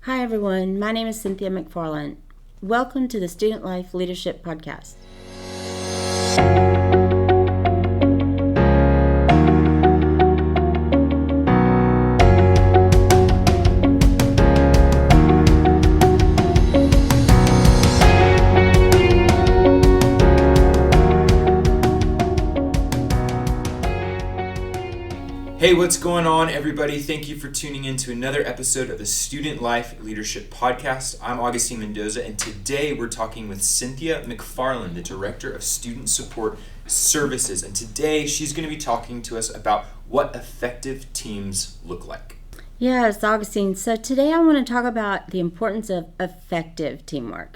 Hi everyone, my name is Cynthia McFarland. Welcome to the Student Life Leadership Podcast. Hey, what's going on, everybody? Thank you for tuning in to another episode of the Student Life Leadership Podcast. I'm Augustine Mendoza, and today we're talking with Cynthia McFarland, the Director of Student Support Services. And today she's going to be talking to us about what effective teams look like. Yes, Augustine. So today I want to talk about the importance of effective teamwork.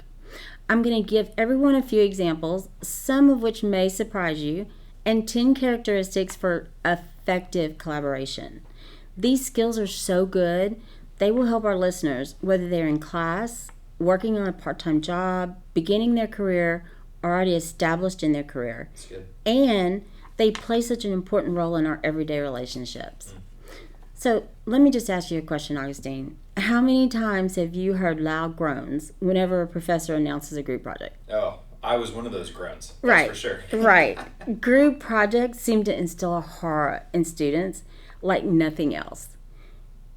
I'm going to give everyone a few examples, some of which may surprise you, and 10 characteristics for effective collaboration. These skills are so good, they will help our listeners, whether they're in class, working on a part-time job, beginning their career, or already established in their career. That's good. And they play such an important role in our everyday relationships. So let me just ask you a question, Augustine. How many times have you heard loud groans whenever a professor announces a group project? Oh, I was one of those groans. That's Right. for sure. Right. Group projects seem to instill a horror in students like nothing else.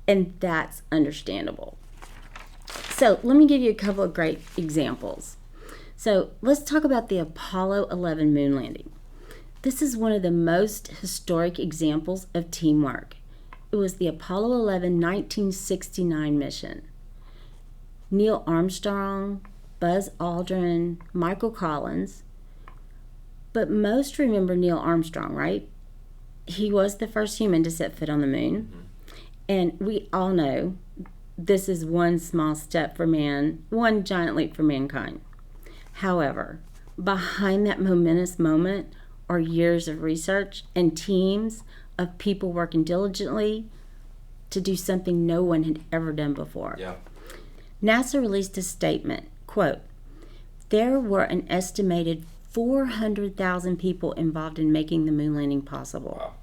And that's understandable. So let me give you a couple of great examples. So let's talk about the Apollo 11 moon landing. This is one of the most historic examples of teamwork. It was the Apollo 11 1969 mission. Neil Armstrong, Buzz Aldrin, Michael Collins, but most remember Neil Armstrong, right? He was the first human to set foot on the moon, and we all know this is one small step for man, one giant leap for mankind. However, behind that momentous moment are years of research and teams of people working diligently to do something no one had ever done before. Yeah. NASA released a statement, quote, "There were an estimated 400,000 people involved in making the moon landing possible. Wow.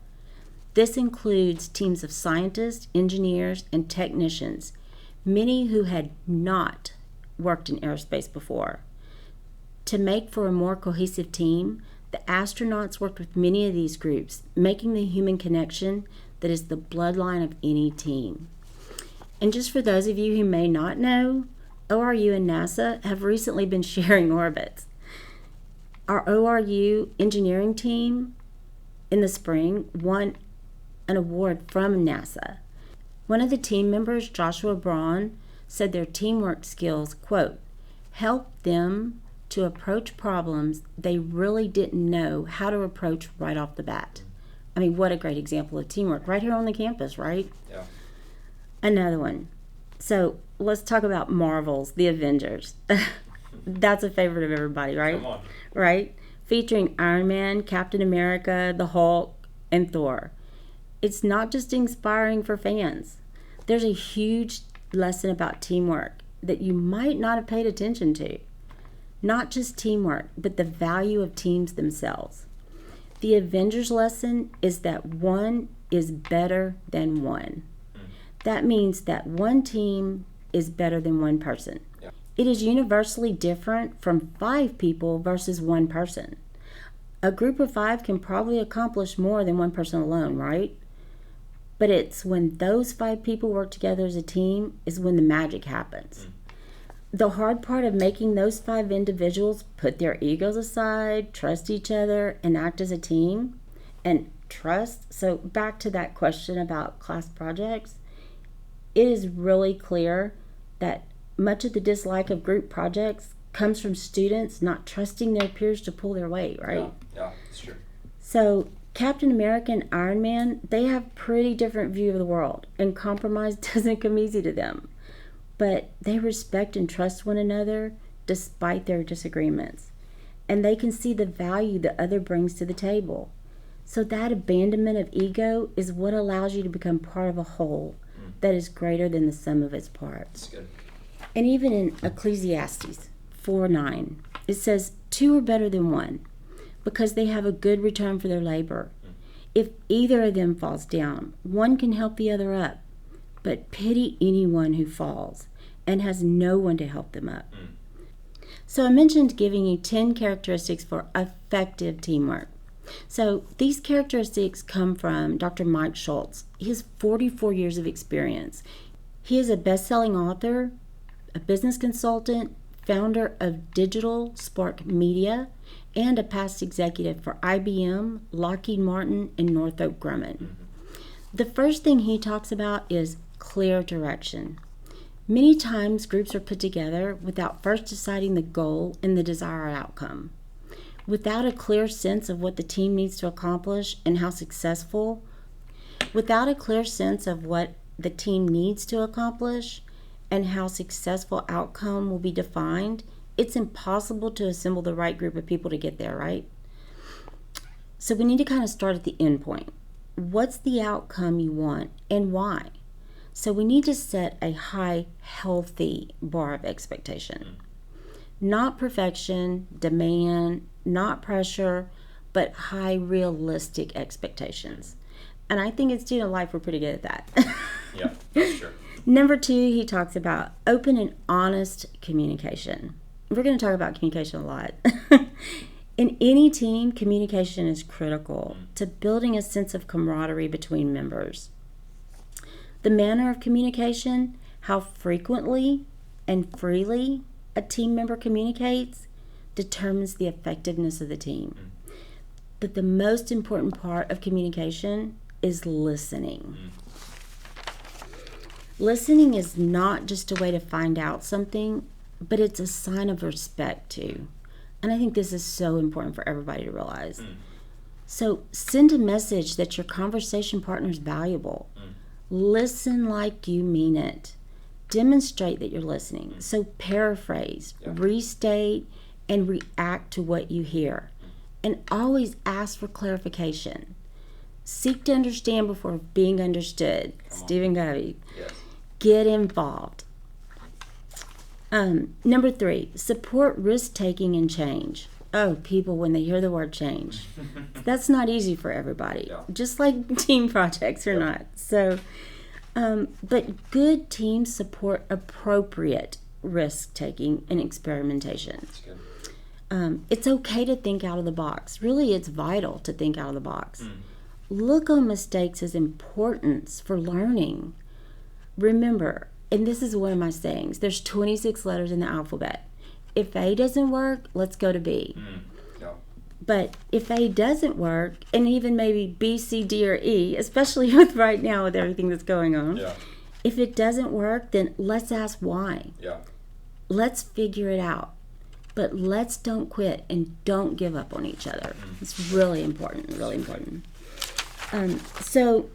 This includes teams of scientists, engineers, and technicians, many who had not worked in aerospace before. To make for a more cohesive team, the astronauts worked with many of these groups, making the human connection that is the bloodline of any team." And just for those of you who may not know, ORU and NASA have recently been sharing orbits. Our ORU engineering team in the spring won an award from NASA. One of the team members, Joshua Braun, said their teamwork skills, quote, "helped them to approach problems they really didn't know how to approach right off the bat." I mean, what a great example of teamwork right here on the campus, right? Yeah. Another one. So let's talk about Marvel's The Avengers. That's a favorite of everybody, right? Come on. Right? Featuring Iron Man, Captain America, the Hulk, and Thor. It's not just inspiring for fans. There's a huge lesson about teamwork that you might not have paid attention to. Not just teamwork, but the value of teams themselves. The Avengers lesson is that one is better than one. That means that one team is better than one person. Yeah. It is universally different from 5 people versus one person. A group of 5 can probably accomplish more than one person alone, right? But it's when those 5 people work together as a team is when the magic happens. The hard part of making those 5 individuals put their egos aside, trust each other, and act as a team, and trust. So back to that question about class projects, it is really clear that much of the dislike of group projects comes from students not trusting their peers to pull their weight, right? Yeah, that's true. So Captain America and Iron Man, they have pretty different view of the world, and compromise doesn't come easy to them. But they respect and trust one another despite their disagreements. And they can see the value the other brings to the table. So that abandonment of ego is what allows you to become part of a whole that is greater than the sum of its parts. That's good. And even in Ecclesiastes 4:9, it says, 2 are better than one, because they have a good return for their labor. If either of them falls down, one can help the other up. but pity anyone who falls and has no one to help them up. So I mentioned giving you 10 characteristics for effective teamwork. So these characteristics come from Dr. Mike Schultz. He has 44 years of experience. He is a best-selling author, a business consultant, founder of Digital Spark Media, and a past executive for IBM, Lockheed Martin, and Northrop Grumman. The first thing he talks about is clear direction. Many times groups are put together without first deciding the goal and the desired outcome. Without a clear sense of what the team needs to accomplish and how successful, without a clear sense of what the team needs to accomplish and how successful outcome will be defined, it's impossible to assemble the right group of people to get there, right? So we need to kind of start at the end point. What's the outcome you want and why? So we need to set a high, healthy bar of expectation. Not perfection, demand, not pressure, but high, realistic expectations. And I think in student life, we're pretty good at that. Yeah, that's true. Number 2, he talks about open and honest communication. We're going to talk about communication a lot. In any team, communication is critical to building a sense of camaraderie between members. The manner of communication, how frequently and freely a team member communicates, determines the effectiveness of the team. But the most important part of communication is listening. Listening is not just a way to find out something, but it's a sign of respect too. And I think this is so important for everybody to realize. So send a message that your conversation partner is valuable. Listen like you mean it. Demonstrate that you're listening. So paraphrase, restate, and react to what you hear. And always ask for clarification. Seek to understand before being understood. Stephen Covey. Yes. Get involved. Number 3, support risk-taking and change. Oh, people, when they hear the word change, that's not easy for everybody. Just like team projects are not. So, but good teams support appropriate risk-taking and experimentation. That's good. It's okay to think out of the box. Really, it's vital to think out of the box. Look on mistakes as importance for learning. Remember, and this is one of my sayings, there's 26 letters in the alphabet. If A doesn't work, let's go to B. But if A doesn't work, and even maybe B, C, D, or E, especially with right now with everything that's going on, if it doesn't work, then let's ask why. Let's figure it out. But let's don't quit and don't give up on each other. It's really important, really important. So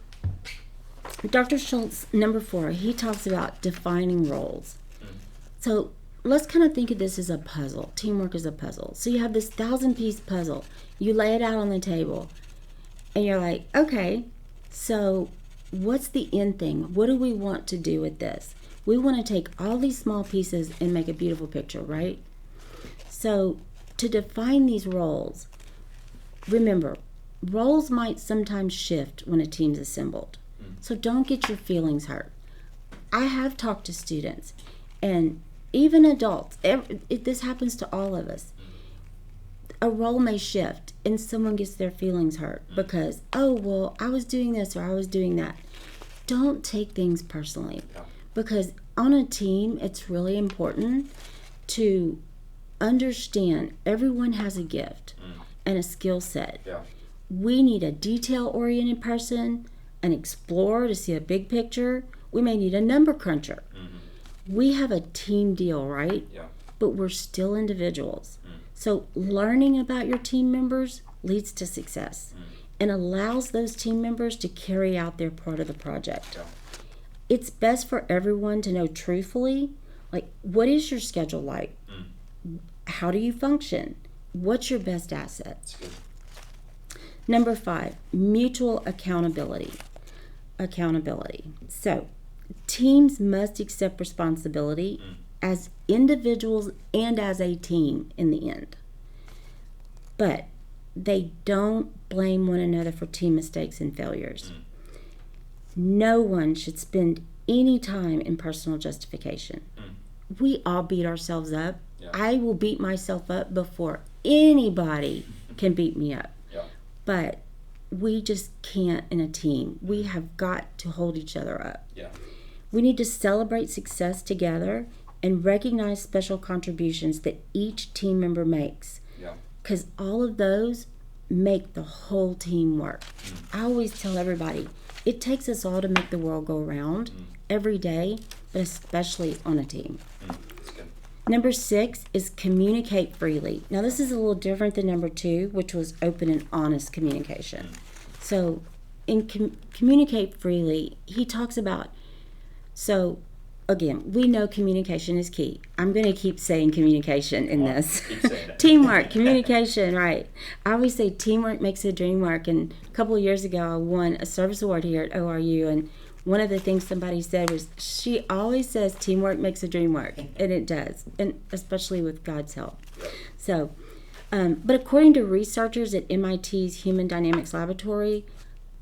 Dr. Schultz, number 4, he talks about defining roles. So let's kind of think of this as a puzzle. Teamwork is a puzzle. So you have this 1,000-piece puzzle. You lay it out on the table, and you're like, okay, so what's the end thing? What do we want to do with this? We want to take all these small pieces and make a beautiful picture, right? So to define these roles, remember, roles might sometimes shift when a team's assembled. So don't get your feelings hurt. I have talked to students, and even adults, this happens to all of us. A role may shift, and someone gets their feelings hurt because, oh, well, I was doing this or I was doing that. Don't take things personally, because on a team, it's really important to understand everyone has a gift and a skill set. We need a detail-oriented person, an explorer to see a big picture. We may need a number cruncher. We have a team deal, right? But we're still individuals. So learning about your team members leads to success and allows those team members to carry out their part of the project. It's best for everyone to know truthfully, like, what is your schedule like? How do you function? What's your best asset? Number 5, mutual accountability. So teams must accept responsibility as individuals and as a team in the end. But they don't blame one another for team mistakes and failures. No one should spend any time in personal justification. We all beat ourselves up. Yeah. I will beat myself up before anybody can beat me up. Yeah. But we just can't in a team. We have got to hold each other up. Yeah. We need to celebrate success together and recognize special contributions that each team member makes. Yeah. Because all of those make the whole team work. I always tell everybody, it takes us all to make the world go around every day, but especially on a team. That's good. Number 6 is communicate freely. Now, this is a little different than number 2, which was open and honest communication. So, in communicate freely, he talks about, so again, we know communication is key. I'm going to keep saying communication in this. Keep saying it. Teamwork, communication, right. I always say teamwork makes the dream work. And a couple of years ago, I won a service award here at ORU. And one of the things somebody said was, she always says teamwork makes the dream work. And it does, and especially with God's help. Yep. So, but according to researchers at MIT's Human Dynamics Laboratory,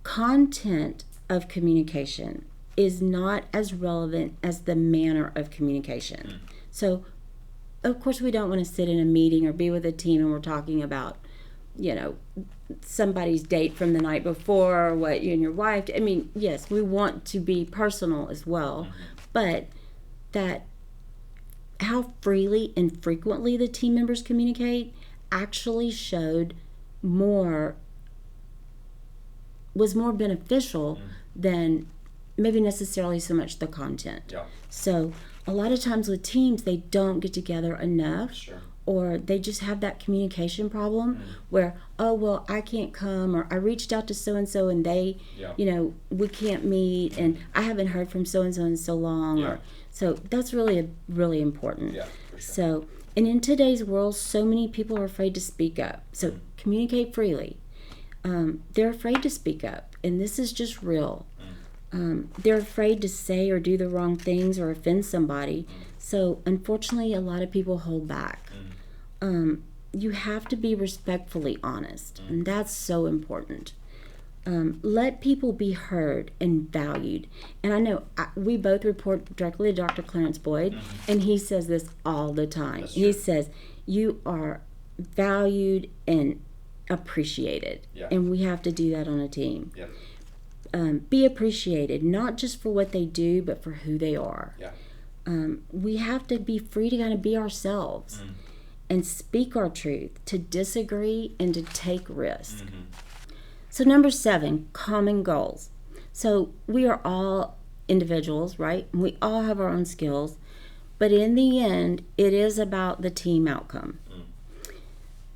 content of communication is not as relevant as the manner of communication. So, of course, we don't want to sit in a meeting or be with a team and we're talking about, somebody's date from the night before or what you and your wife. I mean, yes, we want to be personal as well, but that how freely and frequently the team members communicate actually was more beneficial than maybe necessarily so much the content. Yeah. So a lot of times with teams, they don't get together enough. Sure. Or they just have that communication problem where, oh, well, I can't come, or I reached out to so-and-so and they, we can't meet, and I haven't heard from so-and-so in so long. Yeah. So that's really important. Yeah, for sure. So, and in today's world, so many people are afraid to speak up. So communicate freely. They're afraid to speak up, and this is just real. They're afraid to say or do the wrong things or offend somebody. So unfortunately, a lot of people hold back. You have to be respectfully honest, and that's so important. Let people be heard and valued. And I know we both report directly to Dr. Clarence Boyd, and he says this all the time. He says, you are valued and appreciated, and we have to do that on a team. Yep. Be appreciated, not just for what they do, but for who they are. Yeah. We have to be free to kind of be ourselves and speak our truth, to disagree and to take risks. So number 7, common goals. So we are all individuals, right? And we all have our own skills, but in the end, it is about the team outcome.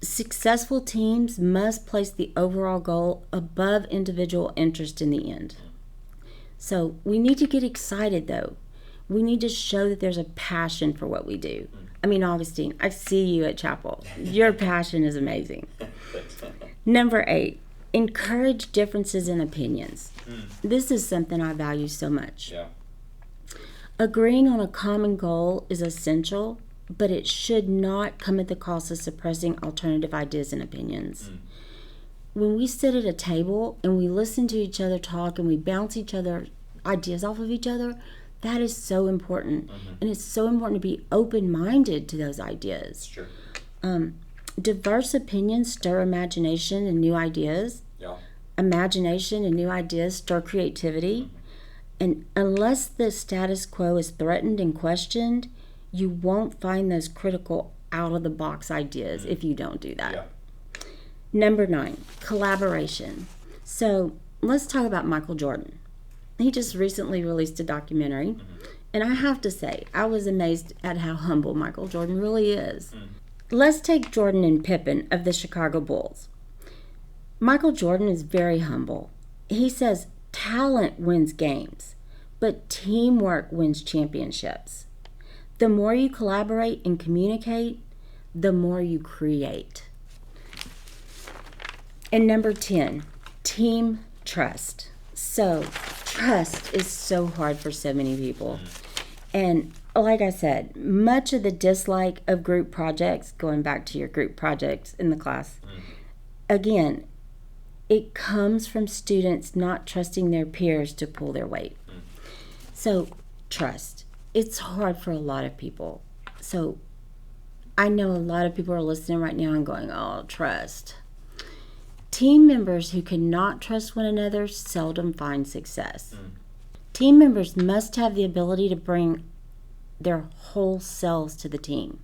Successful teams must place the overall goal above individual interest in the end. So we need to get excited, though. We need to show that there's a passion for what we do. I mean, Augustine, I see you at chapel. Your passion is amazing. Number 8, encourage differences in opinions. This is something I value so much. Yeah. Agreeing on a common goal is essential, but it should not come at the cost of suppressing alternative ideas and opinions. When we sit at a table and we listen to each other talk and we bounce each other ideas off of each other, that is so important. And it's so important to be open-minded to those ideas. Sure. Diverse opinions stir imagination and new ideas. Yeah. Imagination and new ideas stir creativity. And unless the status quo is threatened and questioned, you won't find those critical out-of-the-box ideas if you don't do that. Yeah. Number 9, collaboration. So let's talk about Michael Jordan. He just recently released a documentary, and I have to say, I was amazed at how humble Michael Jordan really is. Let's take Jordan and Pippen of the Chicago Bulls. Michael Jordan is very humble. He says talent wins games, but teamwork wins championships. The more you collaborate and communicate, the more you create. And number 10, team trust. So, trust is so hard for so many people. And like I said, much of the dislike of group projects, going back to your group projects in the class, again, it comes from students not trusting their peers to pull their weight. So, trust. It's hard for a lot of people. So, I know a lot of people are listening right now and going, oh, trust. Team members who cannot trust one another seldom find success. Team members must have the ability to bring their whole selves to the team.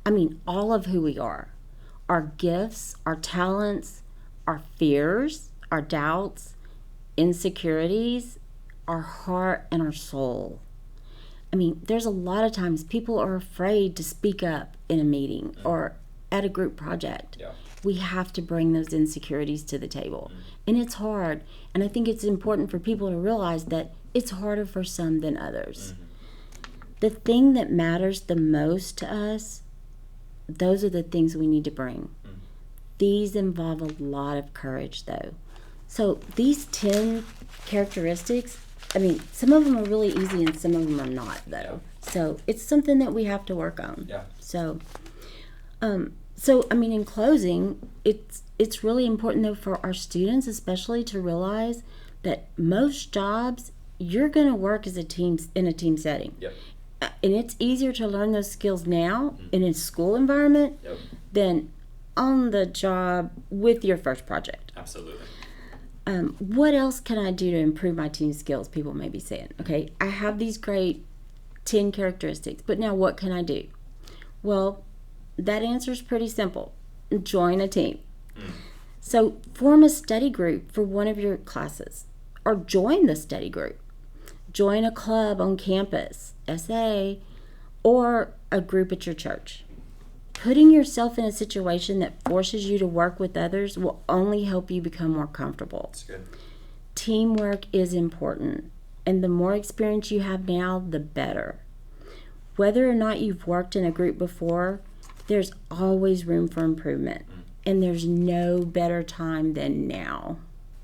I mean, all of who we are. Our gifts, our talents, our fears, our doubts, insecurities, our heart, and our soul. I mean, there's a lot of times people are afraid to speak up in a meeting or at a group project. Yeah. We have to bring those insecurities to the table. And it's hard. And I think it's important for people to realize that it's harder for some than others. The thing that matters the most to us, those are the things we need to bring. These involve a lot of courage, though. So these 10 characteristics, I mean, some of them are really easy and some of them are not, though. So it's something that we have to work on. Yeah. So I mean, in closing, it's really important, though, for our students especially to realize that most jobs, you're going to work as a team in a team setting. Yep. And it's easier to learn those skills now in a school environment than on the job with your first project. Absolutely. What else can I do to improve my team skills? People may be saying, okay, I have these great 10 characteristics, but now what can I do? Well, that answer is pretty simple. Join a team. So form a study group for one of your classes or join the study group. Join a club on campus, SA, or a group at your church. Putting yourself in a situation that forces you to work with others will only help you become more comfortable. That's good. Teamwork is important, and the more experience you have now, the better. Whether or not you've worked in a group before, there's always room for improvement, and there's no better time than now.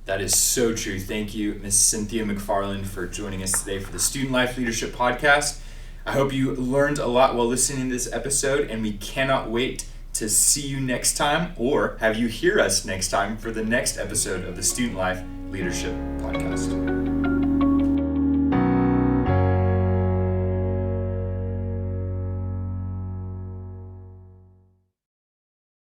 That is so true. Thank you, Ms. Cynthia McFarland, for joining us today for the Student Life Leadership Podcast. I hope you learned a lot while listening to this episode, and we cannot wait to see you next time or have you hear us next time for the next episode of the Student Life Leadership Podcast.